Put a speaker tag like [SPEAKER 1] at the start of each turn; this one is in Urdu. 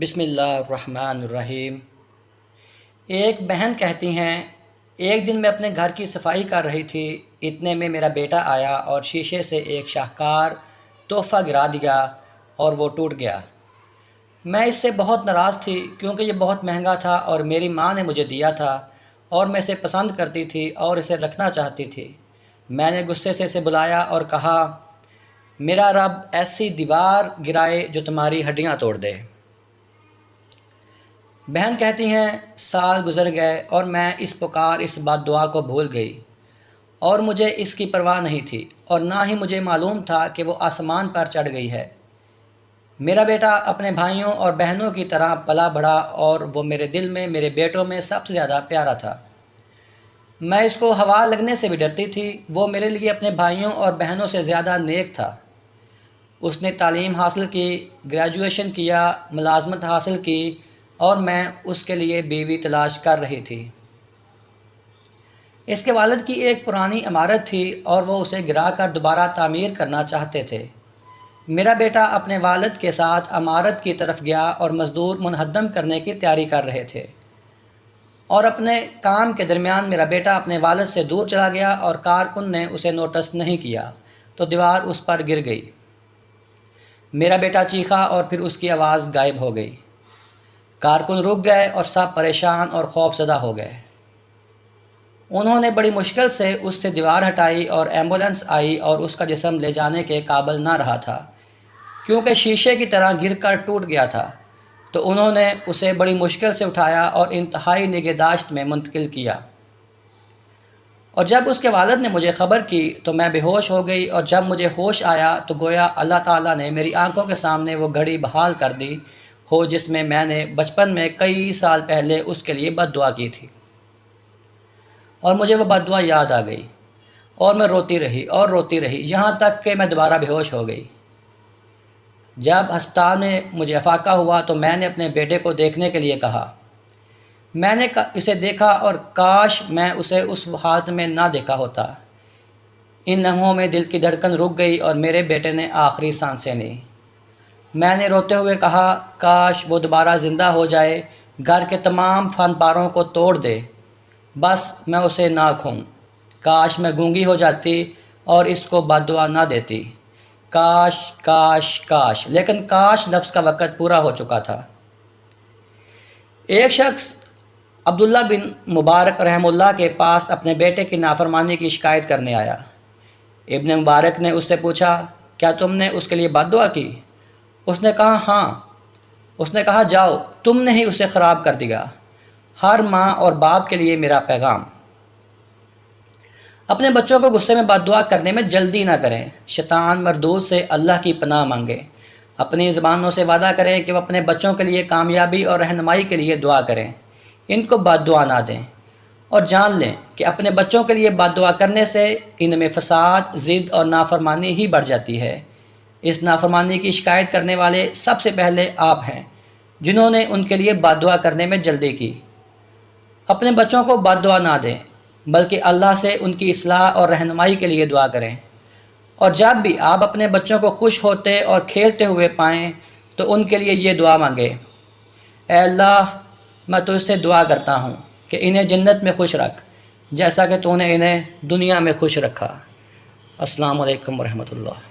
[SPEAKER 1] بسم اللہ الرحمن الرحیم۔ ایک بہن کہتی ہیں، ایک دن میں اپنے گھر کی صفائی کر رہی تھی، اتنے میں میرا بیٹا آیا اور شیشے سے ایک شاہکار تحفہ گرا دیا اور وہ ٹوٹ گیا۔ میں اس سے بہت ناراض تھی کیونکہ یہ بہت مہنگا تھا اور میری ماں نے مجھے دیا تھا اور میں اسے پسند کرتی تھی اور اسے رکھنا چاہتی تھی۔ میں نے غصے سے اسے بلایا اور کہا، میرا رب ایسی دیوار گرائے جو تمہاری ہڈیاں توڑ دے۔ بہن کہتی ہیں، سال گزر گئے اور میں اس بد دعا کو بھول گئی اور مجھے اس کی پرواہ نہیں تھی اور نہ ہی مجھے معلوم تھا کہ وہ آسمان پر چڑھ گئی ہے۔ میرا بیٹا اپنے بھائیوں اور بہنوں کی طرح پلا بڑھا اور وہ میرے دل میں میرے بیٹوں میں سب سے زیادہ پیارا تھا۔ میں اس کو ہوا لگنے سے بھی ڈرتی تھی۔ وہ میرے لیے اپنے بھائیوں اور بہنوں سے زیادہ نیک تھا۔ اس نے تعلیم حاصل کی، گریجویشن کیا، ملازمت حاصل کی اور میں اس کے لیے بیوی تلاش کر رہی تھی۔ اس کے والد کی ایک پرانی عمارت تھی اور وہ اسے گرا کر دوبارہ تعمیر کرنا چاہتے تھے۔ میرا بیٹا اپنے والد کے ساتھ عمارت کی طرف گیا اور مزدور منہدم کرنے کی تیاری کر رہے تھے، اور اپنے کام کے درمیان میرا بیٹا اپنے والد سے دور چلا گیا اور کارکن نے اسے نوٹس نہیں کیا تو دیوار اس پر گر گئی۔ میرا بیٹا چیخا اور پھر اس کی آواز غائب ہو گئی۔ کارکن رک گئے اور سب پریشان اور خوف زدہ ہو گئے۔ انہوں نے بڑی مشکل سے اس سے دیوار ہٹائی اور ایمبولینس آئی اور اس کا جسم لے جانے کے قابل نہ رہا تھا کیونکہ شیشے کی طرح گر کر ٹوٹ گیا تھا، تو انہوں نے اسے بڑی مشکل سے اٹھایا اور انتہائی نگہداشت میں منتقل کیا۔ اور جب اس کے والد نے مجھے خبر کی تو میں بے ہوش ہو گئی، اور جب مجھے ہوش آیا تو گویا اللہ تعالیٰ نے میری آنکھوں کے سامنے وہ گھڑی بحال کر دی ہو جس میں نے بچپن میں کئی سال پہلے اس کے لیے بد دعا کی تھی، اور مجھے وہ بد دعا یاد آ گئی اور میں روتی رہی یہاں تک کہ میں دوبارہ بے ہوش ہو گئی۔ جب ہسپتال میں مجھے افاقہ ہوا تو میں نے اپنے بیٹے کو دیکھنے کے لیے کہا۔ میں نے اسے دیکھا اور کاش میں اسے اس حالت میں نہ دیکھا ہوتا۔ ان لمحوں میں دل کی دھڑکن رک گئی اور میرے بیٹے نے آخری سانسیں لیں۔ میں نے روتے ہوئے کہا، کاش وہ دوبارہ زندہ ہو جائے، گھر کے تمام فن پاروں کو توڑ دے، بس میں اسے نہ کھوں۔ کاش میں گونگی ہو جاتی اور اس کو بد دعا نہ دیتی۔ کاش کاش کاش، لیکن کاش لفظ کا وقت پورا ہو چکا تھا۔ ایک شخص عبداللہ بن مبارک رحمہ اللہ کے پاس اپنے بیٹے کی نافرمانی کی شکایت کرنے آیا۔ ابن مبارک نے اس سے پوچھا، کیا تم نے اس کے لیے بد دعا کی؟ اس نے کہا، ہاں۔ اس نے کہا، جاؤ، تم نے ہی اسے خراب کر دیا۔ ہر ماں اور باپ کے لیے میرا پیغام، اپنے بچوں کو غصے میں بد دعا کرنے میں جلدی نہ کریں۔ شیطان مردود سے اللہ کی پناہ مانگیں۔ اپنی زبانوں سے وعدہ کریں کہ وہ اپنے بچوں کے لیے کامیابی اور رہنمائی کے لیے دعا کریں، ان کو بد دعا نہ دیں، اور جان لیں کہ اپنے بچوں کے لیے بد دعا کرنے سے ان میں فساد، ضد اور نافرمانی ہی بڑھ جاتی ہے۔ اس نافرمانی کی شکایت کرنے والے سب سے پہلے آپ ہیں، جنہوں نے ان کے لیے بد دعا کرنے میں جلدی کی۔ اپنے بچوں کو بد دعا نہ دیں، بلکہ اللہ سے ان کی اصلاح اور رہنمائی کے لیے دعا کریں۔ اور جب بھی آپ اپنے بچوں کو خوش ہوتے اور کھیلتے ہوئے پائیں تو ان کے لیے یہ دعا مانگیں، اے اللہ، میں تجھ سے دعا کرتا ہوں کہ انہیں جنت میں خوش رکھ جیسا کہ تو نے انہیں دنیا میں خوش رکھا۔ السلام علیکم ورحمۃ اللہ۔